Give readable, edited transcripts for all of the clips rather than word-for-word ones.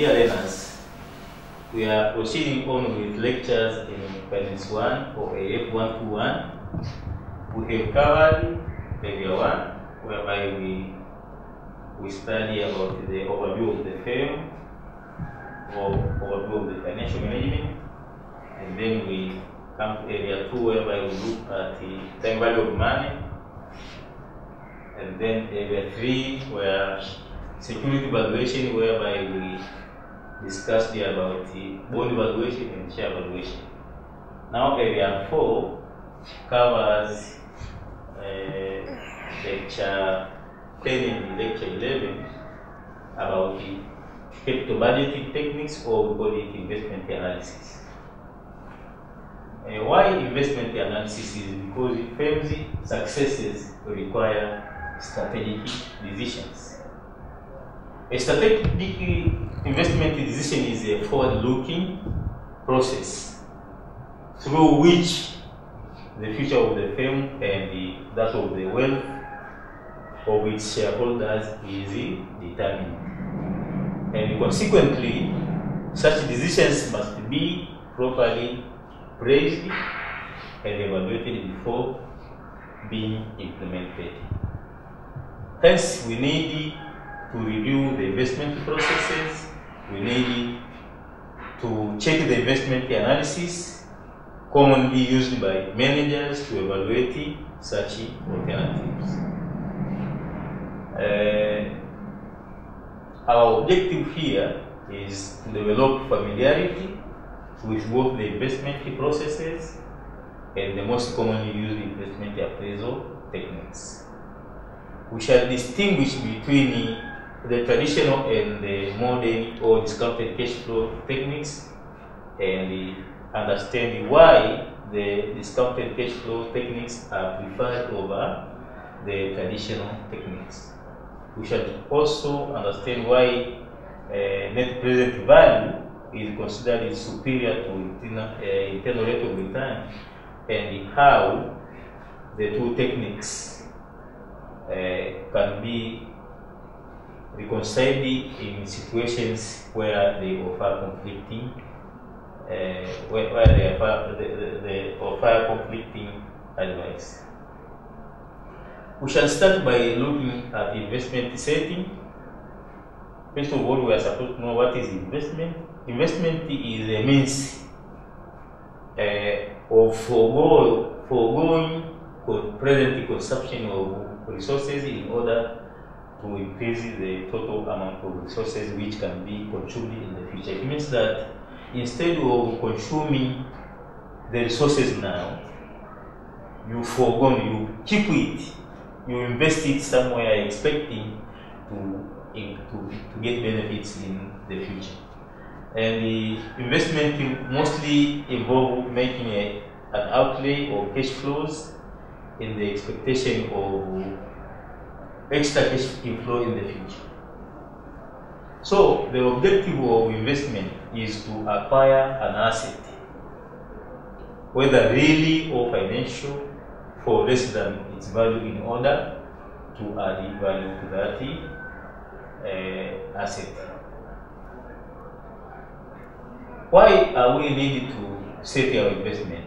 dear learners, we are proceeding on with lectures in Finance 1 or KA4. We have covered Area 1, whereby we study about the overview of the firm or overview of the financial management, and then we come to Area 2, whereby we look at the time value of money, and then Area 3, where security valuation, whereby we discussed about the bond valuation and share valuation. Now Area 4 covers lecture 10 and lecture 11 about the capital budgeting techniques, or we call it investment analysis. Why investment analysis is because firms' successes require strategic decisions. A strategic investment decision is a forward-looking process through which the future of the firm and that of the wealth of its shareholders is determined. And consequently, such decisions must be properly praised and evaluated before being implemented. Hence, we need to review the investment processes, we need to check the investment analysis commonly used by managers to evaluate such alternatives. Our objective here is to develop familiarity with both the investment processes and the most commonly used investment appraisal techniques. We shall distinguish between the traditional and the modern or discounted cash flow techniques, and understand why the discounted cash flow techniques are preferred over the traditional techniques. We shall also understand why net present value is considered superior to internal rate of return, and how the two techniques can be reconciled in situations where they offer conflicting, they offer conflicting advice. We shall start by looking at investment setting. First of all, we are supposed to know what is investment. Investment is a means of foregoing present consumption of resources in order to increase the total amount of resources which can be consumed in the future. It means that instead of consuming the resources now, you forego, you keep it, you invest it somewhere expecting to get benefits in the future. And the investment mostly involve making an outlay of cash flows in the expectation of extra cash inflow in the future. So the objective of investment is to acquire an asset, whether really or financial, for less than its value, in order to add value to that asset. Why are we needed to set our investment?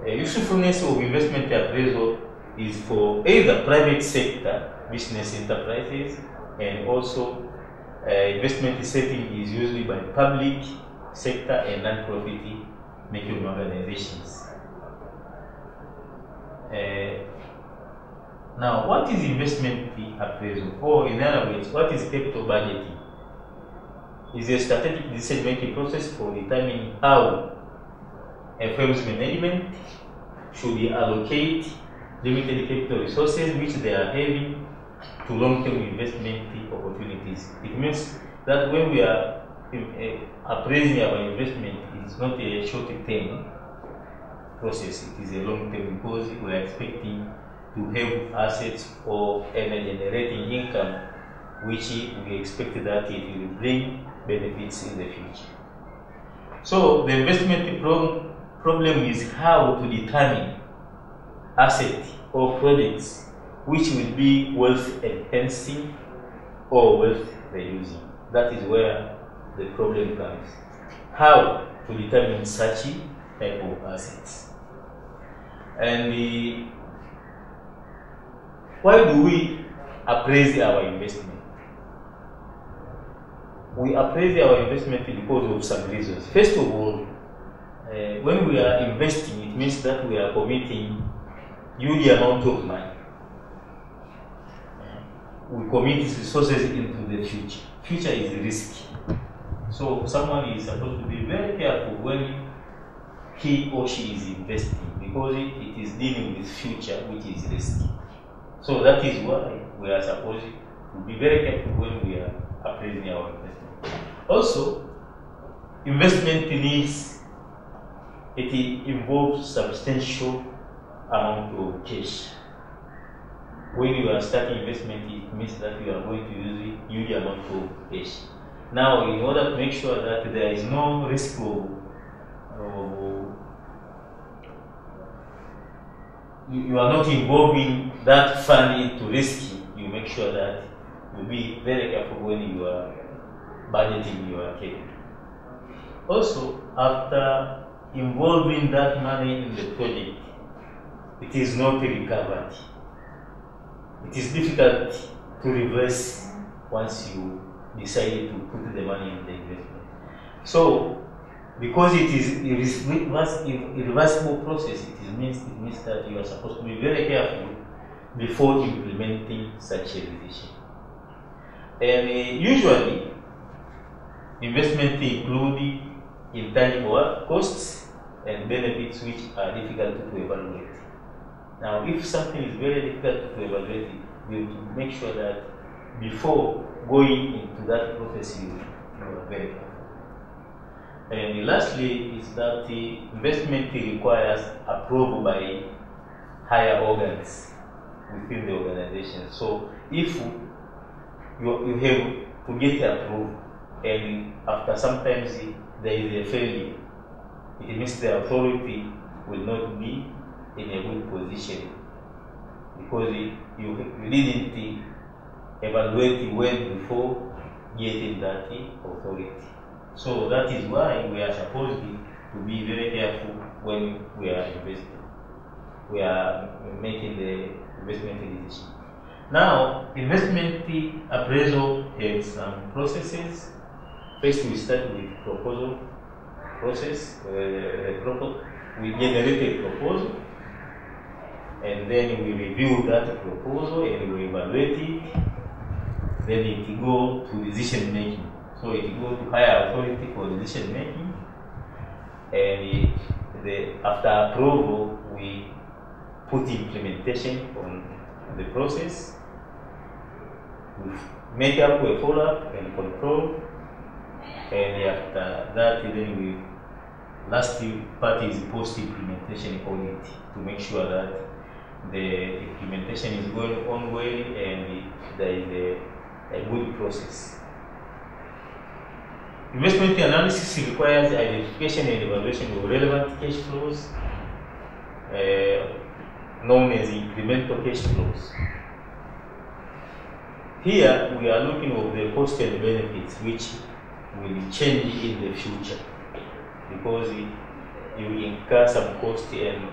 Usefulness of investment appraisal is for either private sector business enterprises, and also investment setting is usually by public sector and non-profit making organizations. Now, what is investment appraisal? Or in other words, what is capital budgeting? It's a strategic decision-making process for determining how a firm's management should allocate limited capital resources which they are having to long-term investment opportunities. It means that when we are appraising our investment, it's not a short-term process, it is a long-term, because we are expecting to have assets or energy-generating income which we expect that it will bring benefits in the future. So the investment problem is how to determine assets or products which will be wealth enhancing or wealth reducing. that is where the problem comes. How to determine such type of assets? And why do we appraise our investment? We appraise our investment because of some reasons. First of all, when we are investing, it means that we are committing huge amount of money. We commit resources into the future. Future is risky. So someone is supposed to be very careful when he or she is investing, because it is dealing with future, which is risky. So that is why we are supposed to be very careful when we are appraising our investment. Also, investment needs, it involves substantial amount of cash. When you are starting investment, it means that you are going to use a huge amount of cash. Now, in order to make sure that there is no risk of you are not involving that fund into risk, you make sure that you be very careful when you are budgeting your capital. Also, after involving that money in the project, it is not recovered. It is difficult to reverse once you decide to put the money in the investment. So, because it is a irreversible process, it means that you are supposed to be very careful before implementing such a decision. And usually, investment include intangible costs and benefits which are difficult to evaluate. Now, if something is very difficult to evaluate, we have to make sure that before going into that process, you are very careful. And lastly, is that the investment requires approval by higher organs within the organization. So, if you have to get approved, and after sometimes there is a failure, it means the authority will not be in a good position, because you didn't evaluate well before getting that authority. So that is why we are supposed to be very careful when we are investing. We are making the investment decision. Now, investment appraisal has some processes. First, we start with proposal process. We generate a proposal, and then we review that proposal and we evaluate it. Then it go to decision making. So it go to higher authority for decision making, and after approval, we put implementation on the process. We make up a follow-up and control, and after that, then last part is post-implementation audit to make sure that the implementation is going on well and there is a good process. Investment analysis requires identification and evaluation of relevant cash flows, known as incremental cash flows. Here we are looking at the cost and benefits which will change in the future, because you incur some cost and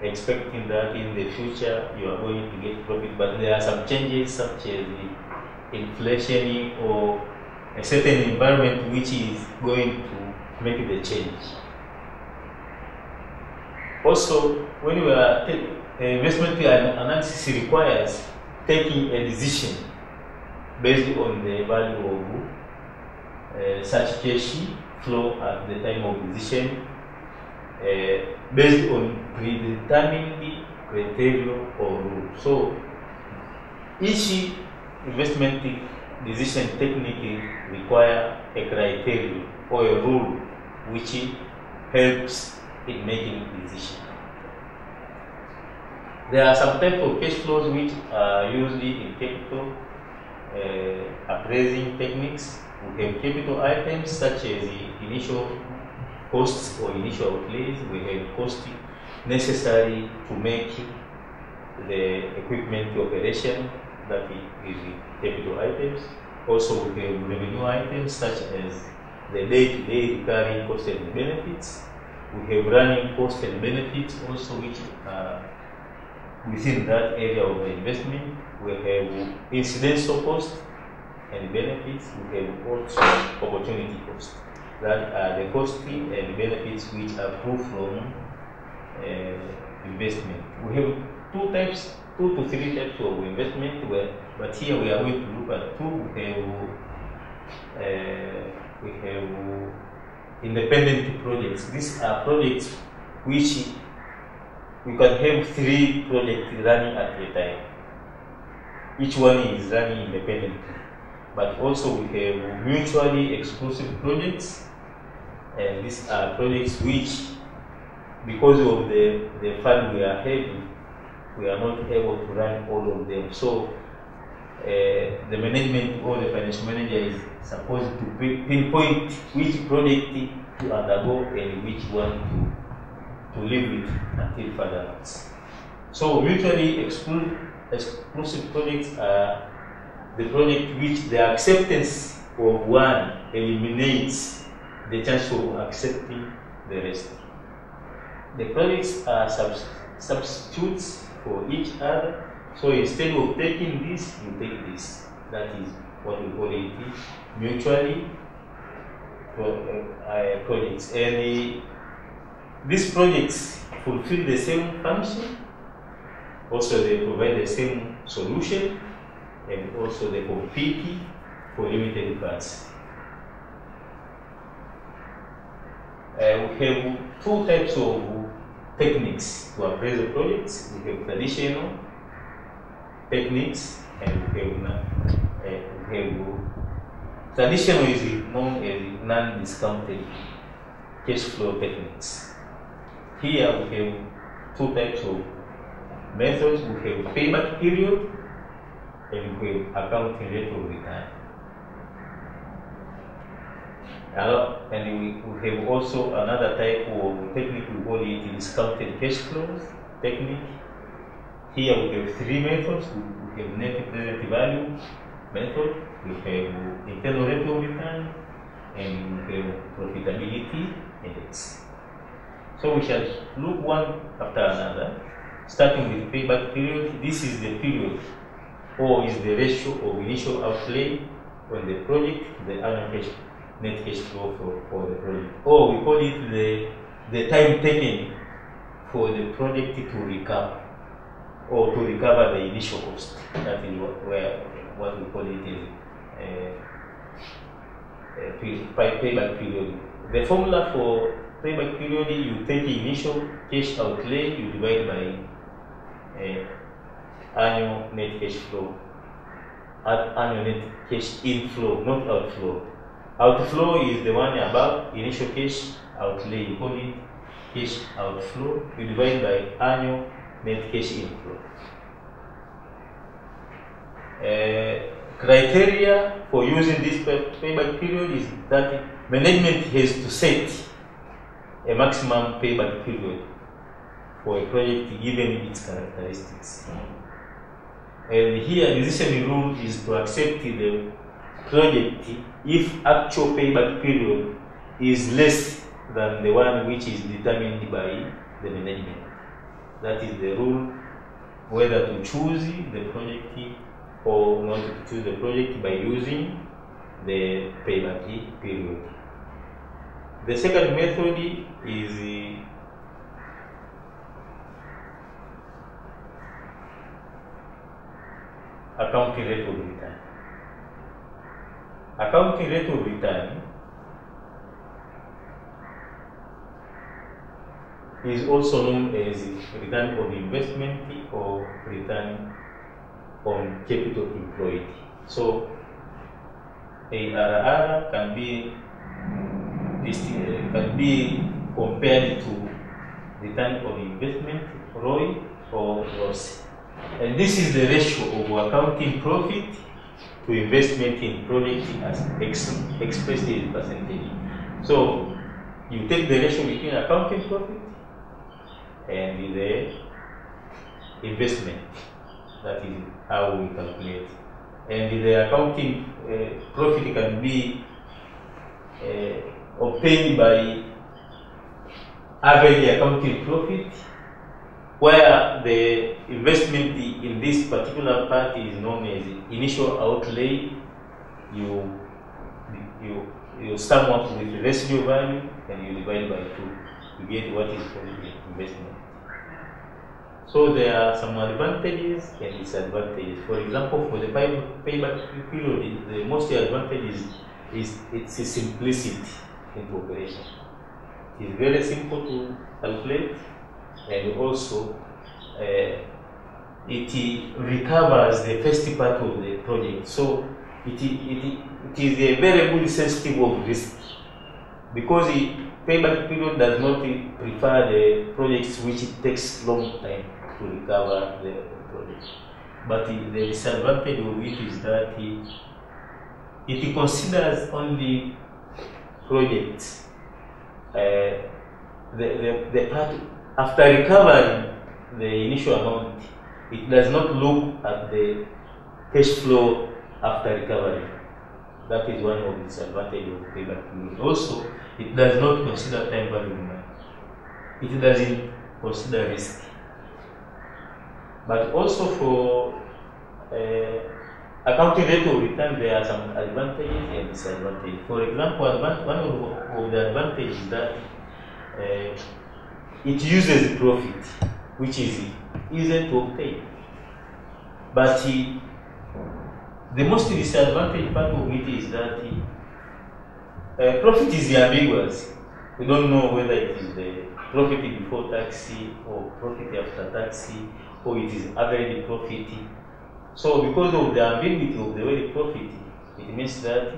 expecting that in the future you are going to get profit, but there are some changes such as the inflation or a certain environment which is going to make the change. Also, when we are investment analysis requires taking a decision based on the value of such cash flow at the time of decision, based on predetermined criteria or rules. So, each investment decision technique require a criteria or a rule which helps in making decision. There are some type of cash flows which are usually in capital appraising techniques. We have capital items such as the initial costs or initial outlays. We have costs necessary to make the equipment operation, that is capital items. Also, we have revenue items such as the day-to-day recurring costs and benefits. We have running costs and benefits also, which are within that area of the investment. We have incidental costs and benefits. We have also opportunity costs. That are the costs and benefits which accrue from investment. We have two to three types of investment, but here we are going to look at two. We have independent projects. These are projects which we can have three projects running at a time. Each one is running independently. But also we have mutually exclusive projects, and these are projects which, because of the fund we are having, we are not able to run all of them. So the management or the financial manager is supposed to pinpoint which project to undergo and which one to live with until further notice. So mutually exclusive projects are the project which the acceptance of one eliminates the chance of accepting the rest. The projects are substitutes for each other. So instead of taking this, you take this. That is what we call it mutually projects. And these projects fulfill the same function. Also, they provide the same solution, and also they compete for limited funds. We have two types of techniques to appraise the projects. We have traditional techniques and we have traditional is known as non-discounted cash flow techniques. Here we have two types of methods. We have payback period and we have accounting rate of return. And we have also another type of technique, we call it discounted cash flows technique. Here we have three methods. We have net present value method, we have internal rate of return, and we have profitability index. So we shall look one after another, starting with payback period. This is the period, or is the ratio of initial outlay on the project to the annual net cash flow for the project. Or we call it the time taken for the project to recover, or to recover the initial cost. That is what we call it is payback period. The formula for payback period, you take the initial cash outlay, you divide by annual net cash flow, annual net cash inflow, not outflow. Outflow is the one above initial cash outlay, you call it cash outflow, you divide by annual net cash inflow. Criteria for using this payback period is that management has to set a maximum payback period for a project given its characteristics. And here the decision rule is to accept the project if actual payback period is less than the one which is determined by the management. That is the rule, whether to choose the project or not to choose the project by using the payback period. The second method is accounting rate of return. Accounting rate of return is also known as return on investment or return on capital employed. So ARR can be compared to return on investment, ROI or ROCE. And this is the ratio of accounting profit to investment in project as expressed in percentage. So you take the ratio between accounting profit and the investment. That is how we calculate and the accounting profit can be obtained by average accounting profit, where the investment in this particular part is known as initial outlay. You sum up with the residual value and you divide by 2 to get what is called the investment. So there are some advantages and disadvantages. For example, for the payback period, the most advantage is its simplicity in operation. It is very simple to calculate, and also it recovers the first part of the project. So it is a very good sensitive of risk, because the payback period does not prefer the projects which it takes long time to recover the project. But the disadvantage of it is that it considers only projects the part after recovering the initial amount. It does not look at the cash flow after recovery. That is one of the disadvantages of payback period. Also, it does not consider time value of money. It doesn't consider risk. But also for accounting rate of return, there are some advantages and disadvantages. For example, one of the advantages is that it uses profit, which is easy to obtain. But the most disadvantage part of it is that profit is ambiguous. We don't know whether it is the profit before tax or profit after tax, or it is average profit. So because of the ambiguity of the word profit, it means that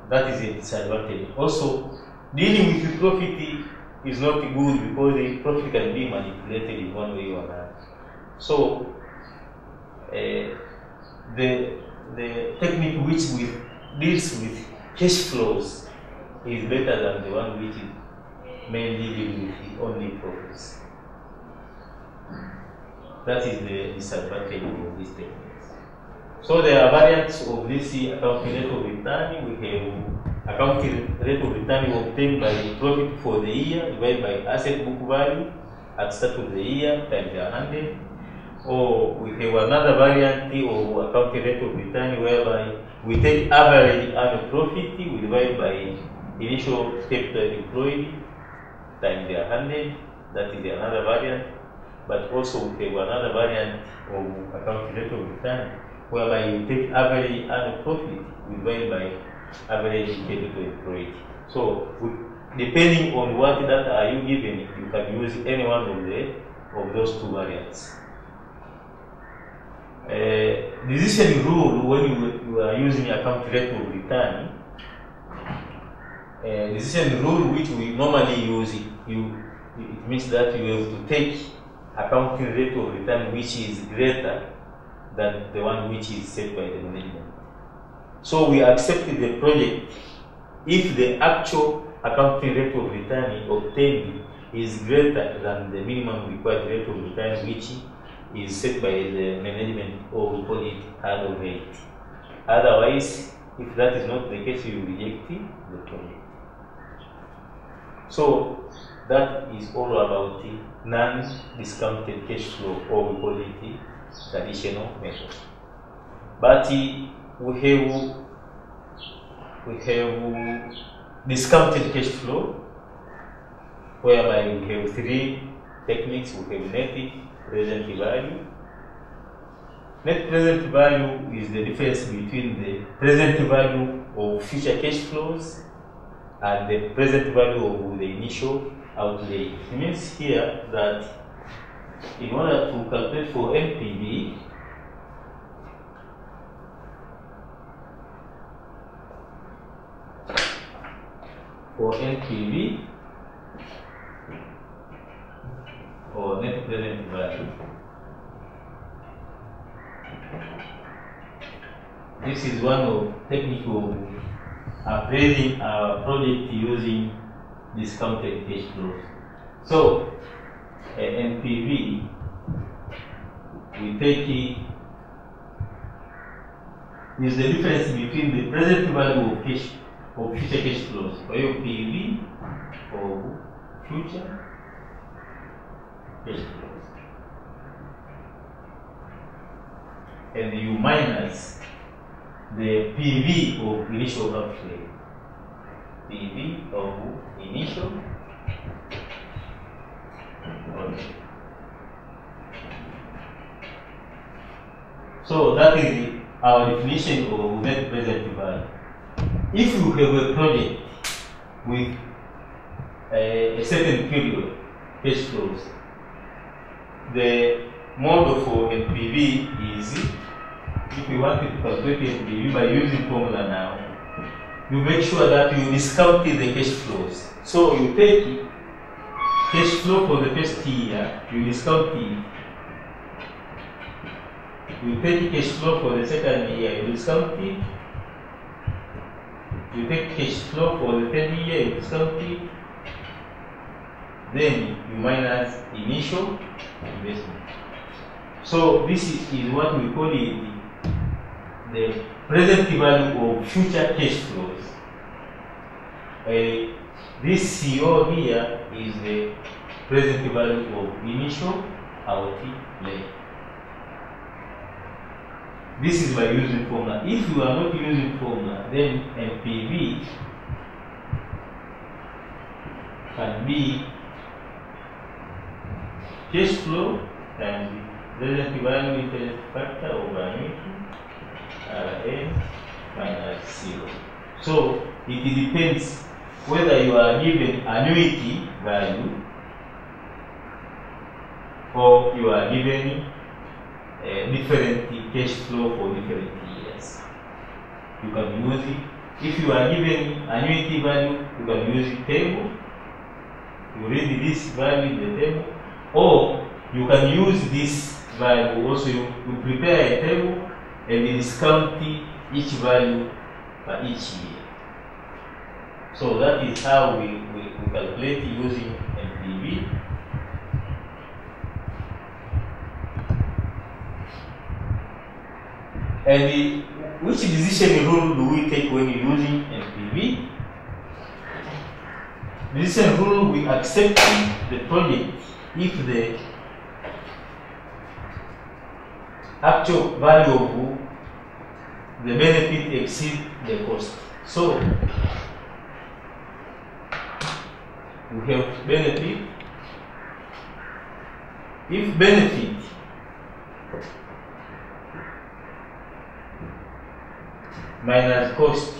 that is a disadvantage. Also, dealing with the profit is not good, because the profit can be manipulated in one way or another. So the technique which deals with cash flows is better than the one which is mainly dealing with only profits. That is the disadvantage of these techniques. So there are variants of this accounting rate of return. We have accounting rate of return obtained by profit for the year divided by asset book value at start of the year times 100. Or we have another variant of accounting rate of return whereby we take average annual profit, we divide by initial capital employed times 100. That is another variant. But also we have another variant of accounting rate of return whereby you take average annual profit, we divide by average capital employed. So depending on what data are you given, you can use any one of those two variants. Decision rule, when you are using account rate of return, decision rule which we normally use, it means that you have to take accounting rate of return which is greater than the one which is set by the management. So we accepted the project if the actual accounting rate of return obtained is greater than the minimum required rate of return which is set by the management, or we call it hurdle rate. Otherwise, if that is not the case, you reject the project. So that is all about the non-discounted cash flow, or we call it the traditional method. But we have discounted cash flow, whereby we have 3 techniques. We have net present value. Net present value is the difference between the present value of future cash flows and the present value of the initial outlay. It means here that in order to calculate for NPV, or net present value, this is one of technique of appraising our project using discounted cash flows. So NPV, we take is the difference between the present value of future cash flows. Kwa hiyo PV of future cash flows. And you minus the PV of initial outlay. PV of initial outlay. So that is our definition of net present value. If you have a project with a certain period cash flows, the model for NPV is, if you want to calculate NPV by using formula now, you make sure that you discount the cash flows. So you take cash flow for the first year, you discount it. You take cash flow for the second year, you discount it. You take cash flow for the third year, you discount it. Then you minus initial investment. So this is what we call it the present value of future cash flows. This CO here is the present value of initial outlay. This is by using formula. If you are not using formula, then NPV can be cash flow times the present value interest factor over annuity Rn minus 0. So it depends whether you are given annuity value or you are given different cash flow for different years. You can use it. If you are given annuity value, you can use the table. You read this value in the table, or you can use this value. Also, you prepare a table and you discount each value by each year. So that is how we calculate using NPV. And which decision rule do we take when using NPV? Decision rule, we accept the project if the actual value of the benefit exceeds the cost. So we have benefit. If benefit minus cost,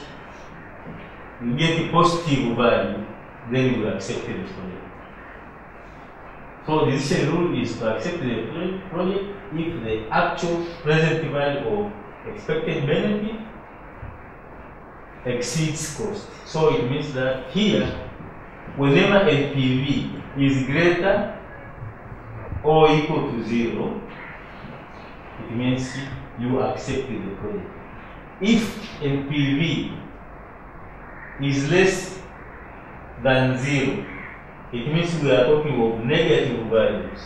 you get a positive value, then you will accept the project. So the decision rule is to accept the project if the actual present value of expected benefit exceeds cost. So it means that here, whenever NPV is greater or equal to 0, it means you accept the project. If NPV is less than 0, it means we are talking of negative values.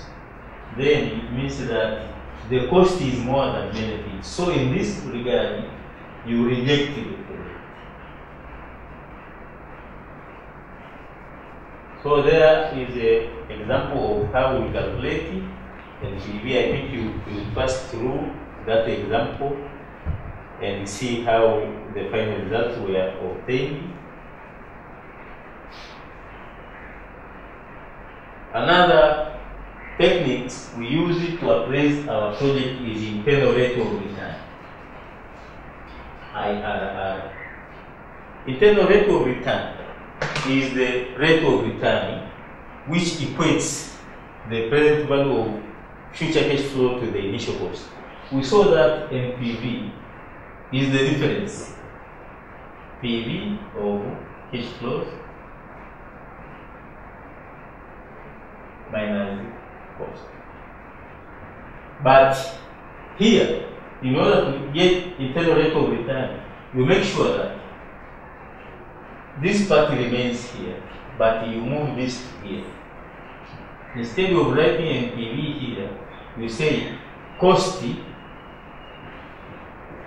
Then it means that the cost is more than benefit. So in this regard, you reject the project. So there is an example of how we calculate it. NPV, I think you pass through that example and see how the final results were obtained. Another technique we use it to appraise our project is internal rate of return, IRR. Internal rate of return is the rate of return which equates the present value of future cash flow to the initial cost. We saw that NPV is the difference, PV of cash flows minus cost. But here, in order to get internal rate of return, you make sure that this part remains here, but you move this here. Instead of writing NPV here, you say cost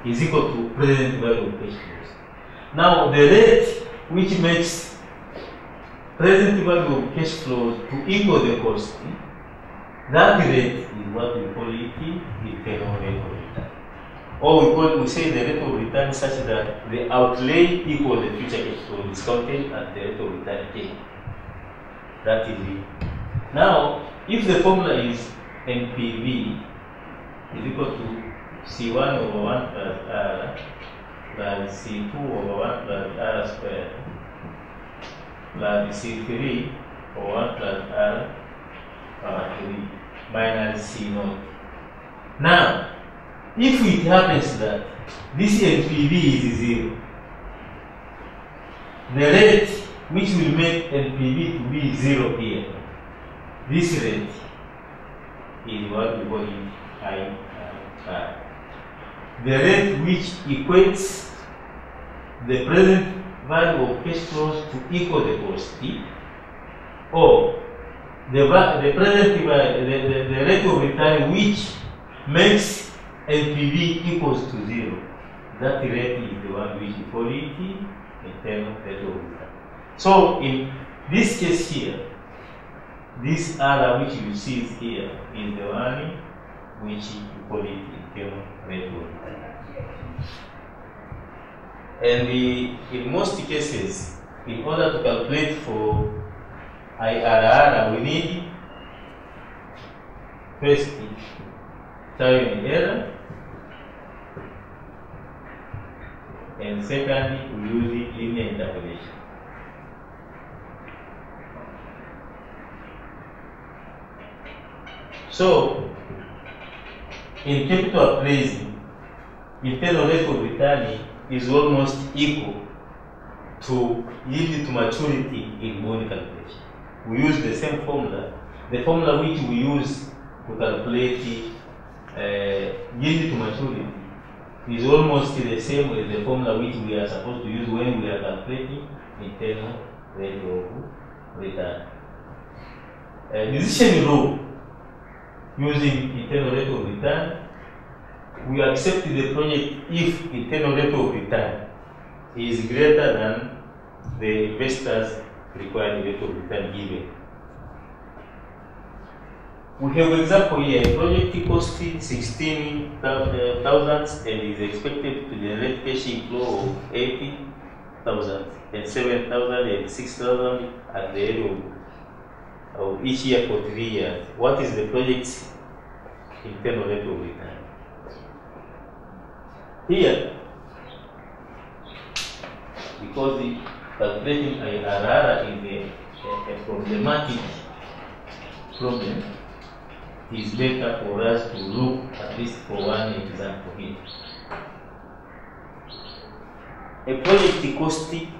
is equal to present value of cash flows. Now the rate which makes present value of cash flows to equal the cost, that rate is what we call it internal rate of return. Or we say the rate of return such that the outlay equals the future cash flow discounted at the rate of return K. That is it. Now, if the formula is NPV is equal to C1 over 1 plus R plus C2 over 1 plus R squared plus C3 over 1 plus R power 3 minus C naught. Now, if it happens that this NPV is 0, the rate which will make NPV to be 0 here, this rate is what we call it IRR. The rate which equates the present value of cash flows to equal the cost, or the rate of return which makes NPV equals to 0. That rate is the one which we call it internal rate of return. So in this case here, this R which you see here is the one which we call it internal rate of return. And in most cases, in order to calculate for IRR, we need first trial and error, and secondly, we use linear interpolation. So, in capital appraising, internal rate of return is almost equal to yield to maturity in bond calculation. We use the same formula. The formula which we use to calculate yield to maturity is almost the same as the formula which we are supposed to use when we are calculating internal rate of return. Decision rule using internal rate of return, we accept the project if internal rate of return is greater than the investor's required rate of return given. We have an example here. A project costed 16,000 and is expected to generate cash inflow of 80,000 and 7,000 and 6,000 at the end of each year for 3 years. What is the project's internal rate of return? Here, because the calculating IRR is a problematic problem, it is better for us to look at least for one example here. A project costing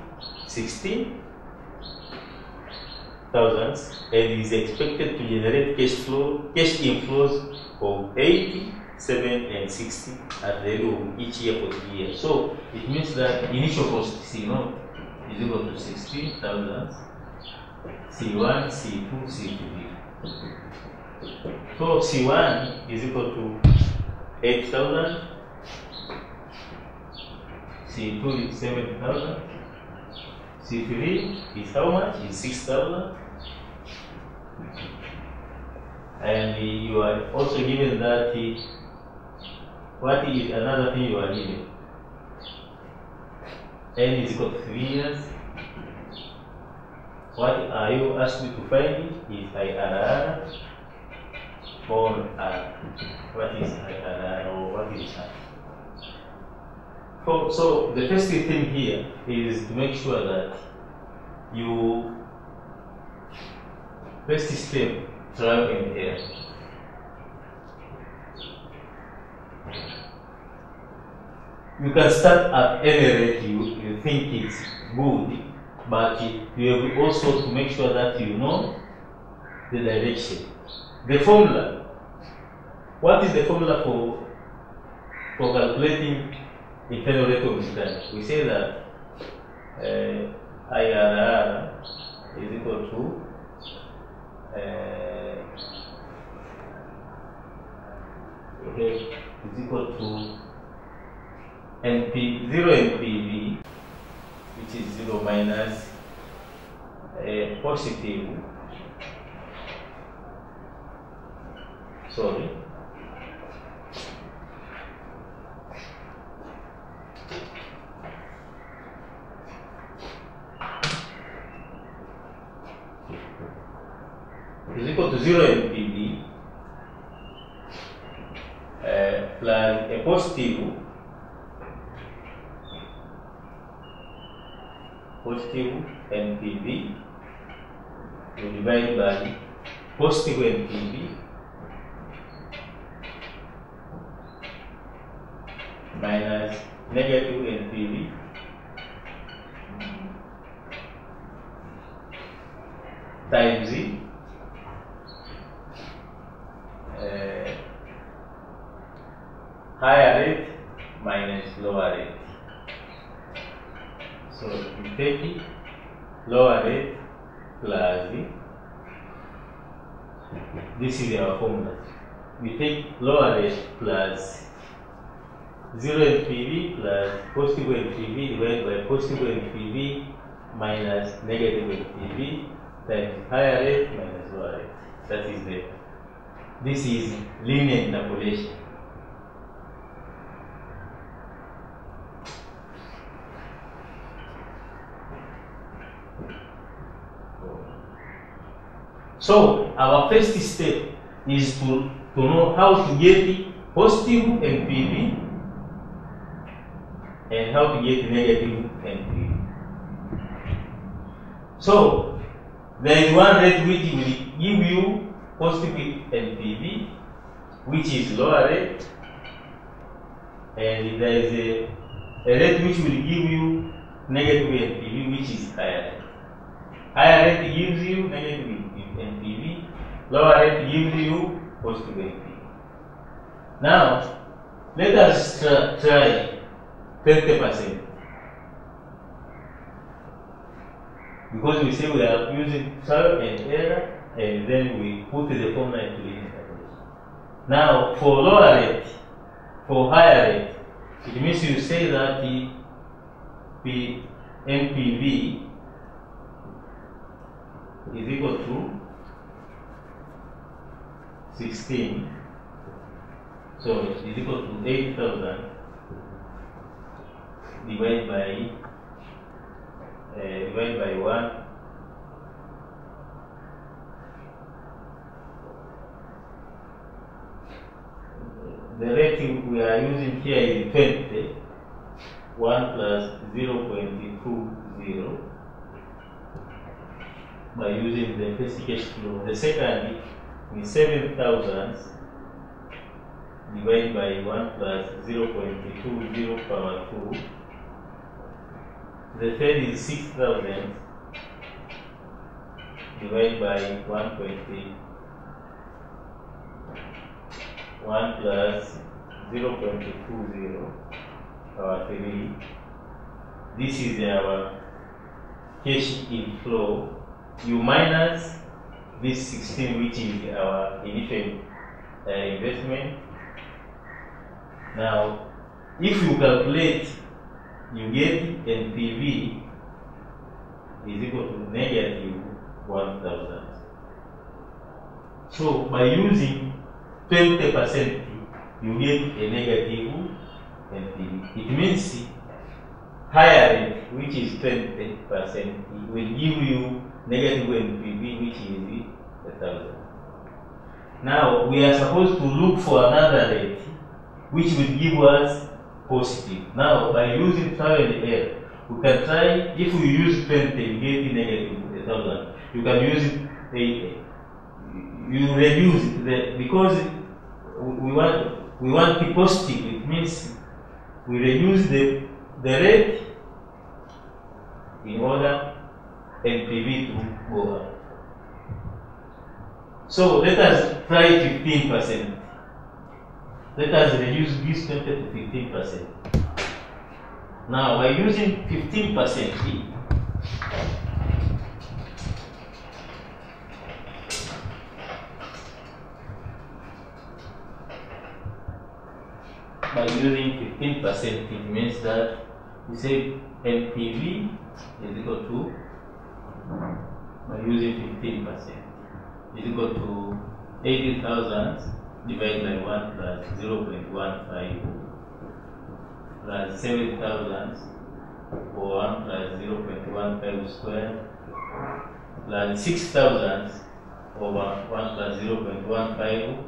16,000 and is expected to generate cash inflows of 80, 7 and 60 at the end of each year for 3 years. So it means that initial cost C0 is equal to 16,000, C1, C2, C3. So C1 is equal to 8,000, C2 is 7,000, C3 is how much? Is 6,000. And you are also given that what is another thing you are given? N is equal to 3 years. What are you asked to find is IRR or R. What is IRR or what is R? So the first thing here is to make sure that you first step trial and error. You can start at any rate you think it's good, but you have also to make sure that you know the direction. The formula. What is the formula for calculating internal rate of return? We say that IRR is equal to is equal to 0 NPV, which is 0 minus a positive, sorry, is equal to 0 NPV plus a positive NPV to divide by positive NPV minus negative NPV times higher rate minus lower rate. So we take lower rate plus this is our formula. We take lower rate plus 0 NPV plus positive NPV divided by positive NPV minus negative NPV times higher rate minus lower rate. That is this is linear interpolation. So our first step is to know how to get positive NPV and how to get negative NPV. So there is one rate which will give you positive NPV, which is lower rate, and there is a rate which will give you negative NPV, which is higher rate. Higher rate gives you negative NPV, lower rate gives you positive NPV. Now, let us try 20%. Because we say we are using trial and error, and then we put the formula into linear interpolation. Now, for lower rate, for higher rate, it means you say that the NPV is equal to 16, so it is equal to 8,000 divided by 1. The rate we are using here is 20, 1 plus 0.20 by using the first case flow. The second is 7,000 divided by 1 plus 0.20 power 2. The third is 6,000 divided by 1.1 plus 0.20 power 3. This is our cash inflow. You minus this 16, which is our initial investment. Now, if you calculate, you get NPV is equal to negative 1,000. So, by using 20%, you get a negative NPV. It means higher rate, which is 20%, will give you negative NPV, which is 1,000. Now, we are supposed to look for another rate, which will give us positive. Now, by using trial and error, we can try, if we use 20, you get negative 1,000. You can use you reduce because we want the positive. It means we reduce the rate in order NPV to go up. So let us try 15%. Let us reduce this 20 to 15%. Now, by using 15%, by using 15%, it means that we say NPV is equal to, by using 15%, is equal to 80,000 divided by 1 plus 0.15 plus 7,000 or 1 plus 0.15 squared plus 6,000 over 1 plus 0.15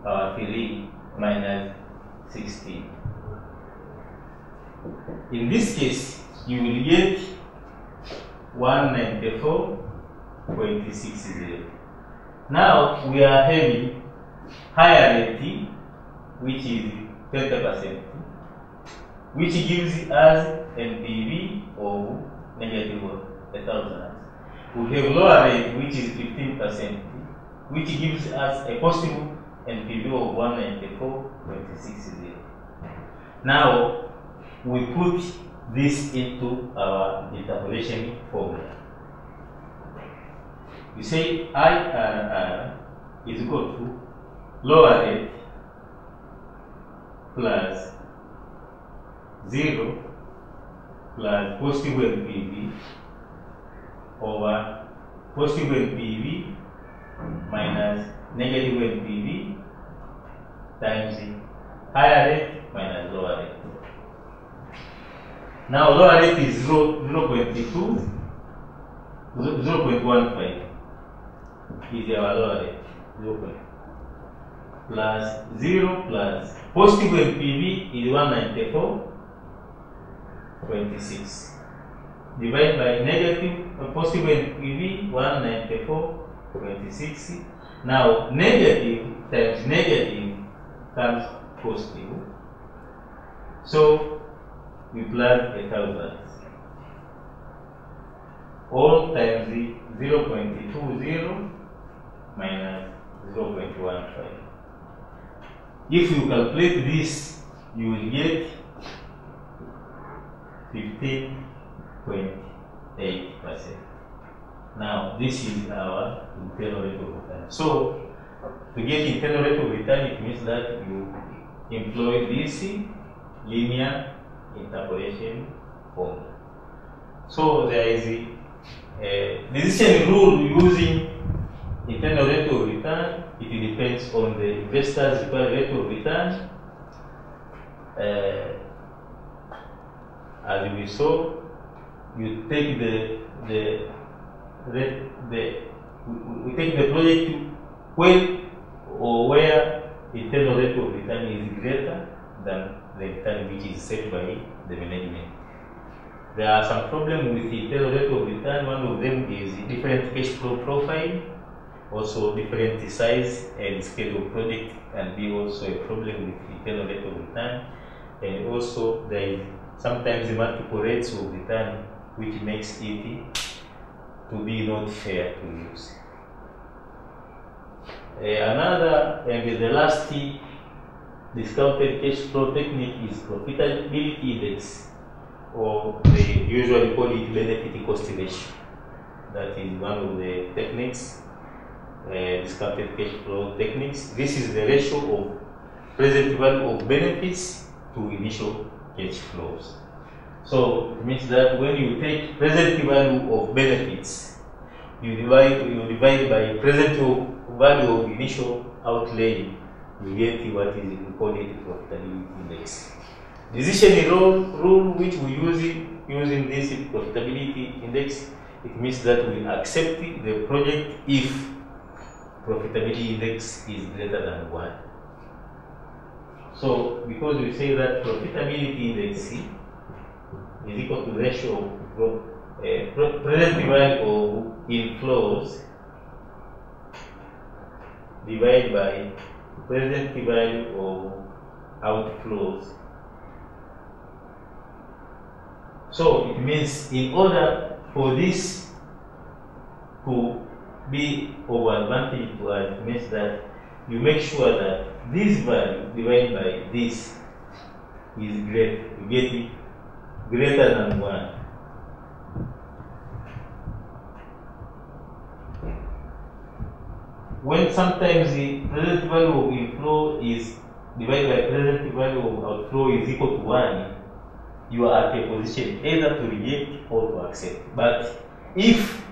power 3 minus 16. In this case, you will get 194.60. Now we are having higher rate, which is 20%, which gives us NPV of negative 1,000. We have lower rate, which is 15%, which gives us a positive NPV of 194.60. Now we put this into our interpolation formula. We say IRR is equal to lower rate plus 0 plus positive NPV over positive NPV minus negative NPV times higher rate minus lower rate. Now lower rate is 0.15 is our lower rate, 0. Plus 0 plus positive NPV is 194.26 divided by negative positive NPV 194.26. Now negative times negative comes positive, so we plug 1,000 all times 0.20 minus 0.15. If you calculate this, you will get 15.8%. Now this is our internal rate of return. So to get internal rate of return, it means that you employ this linear interpolation formula. So there is a decision rule using internal rate of return. It depends on the investor's required rate of return. As we saw, you take we take the project when or where internal rate of return is greater than the return which is set by the management. There are some problems with the internal rate of return. One of them is different cash flow profile, also different size and scale of project can be also a problem with the internal rate of return. And also there is sometimes multiple rates of return, which makes it to be not fair to use. Another and the last discounted cash flow technique is profitability index, or they usually call it benefit cost ratio. That is one of the techniques, discounted cash flow techniques. This is the ratio of present value of benefits to initial cash flows. So it means that when you take present value of benefits, you divide by present value of initial outlay, you get what is called profitability index. Decision rule which we use using this profitability index, it means that we accept the project if profitability index is greater than 1. So because we say that profitability index is equal to the ratio of present value of inflows divided by present value of outflows. So it means in order for this to be of advantage to us, it means that you make sure that this value divided by this is great. You get it greater than 1. When sometimes the present value of inflow is divided by present value of outflow is equal to 1, you are at a position either to reject or to accept. But if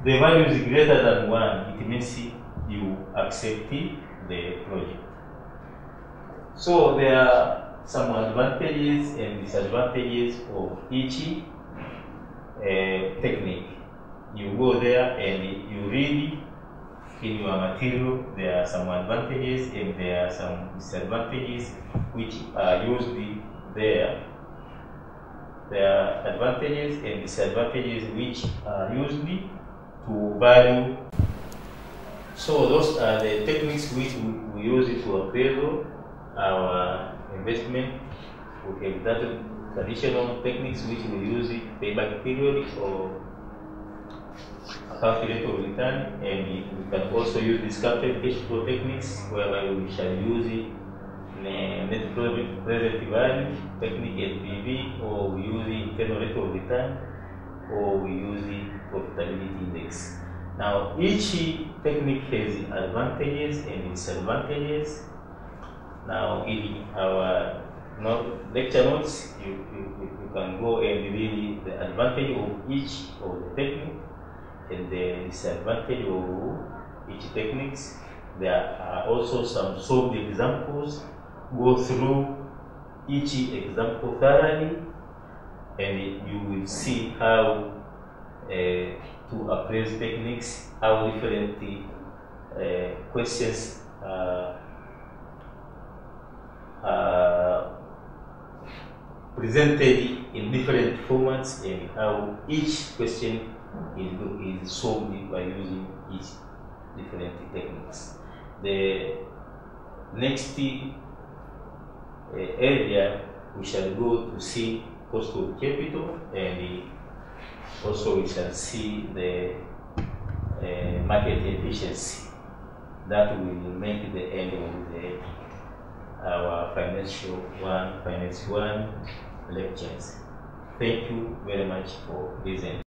the value is greater than 1, it means you accept the project. So there are some advantages and disadvantages of each technique. You go there and you read in your material. There are some advantages and there are some disadvantages which are used there. There are advantages and disadvantages which are used to value. So those are the techniques which we use to appraise our investment. We have that traditional techniques which we use payback period or account rate of return, and we can also use discounted cash flow techniques whereby we shall use net present value technique NPV, or we use internal rate of return, or we use profitability index. Now each technique has advantages and disadvantages. Now in our lecture notes, you can go and read the advantage of each of the technique and the disadvantage of each techniques. There are also some solved examples. Go through each example thoroughly, and you will see how to appraise techniques, how different questions presented in different formats, and how each question is solved by using each different techniques. The next area we shall go to see cost of capital, and also we shall see the market efficiency. That will make the end of our Finance 1 lectures. Thank you very much for listening.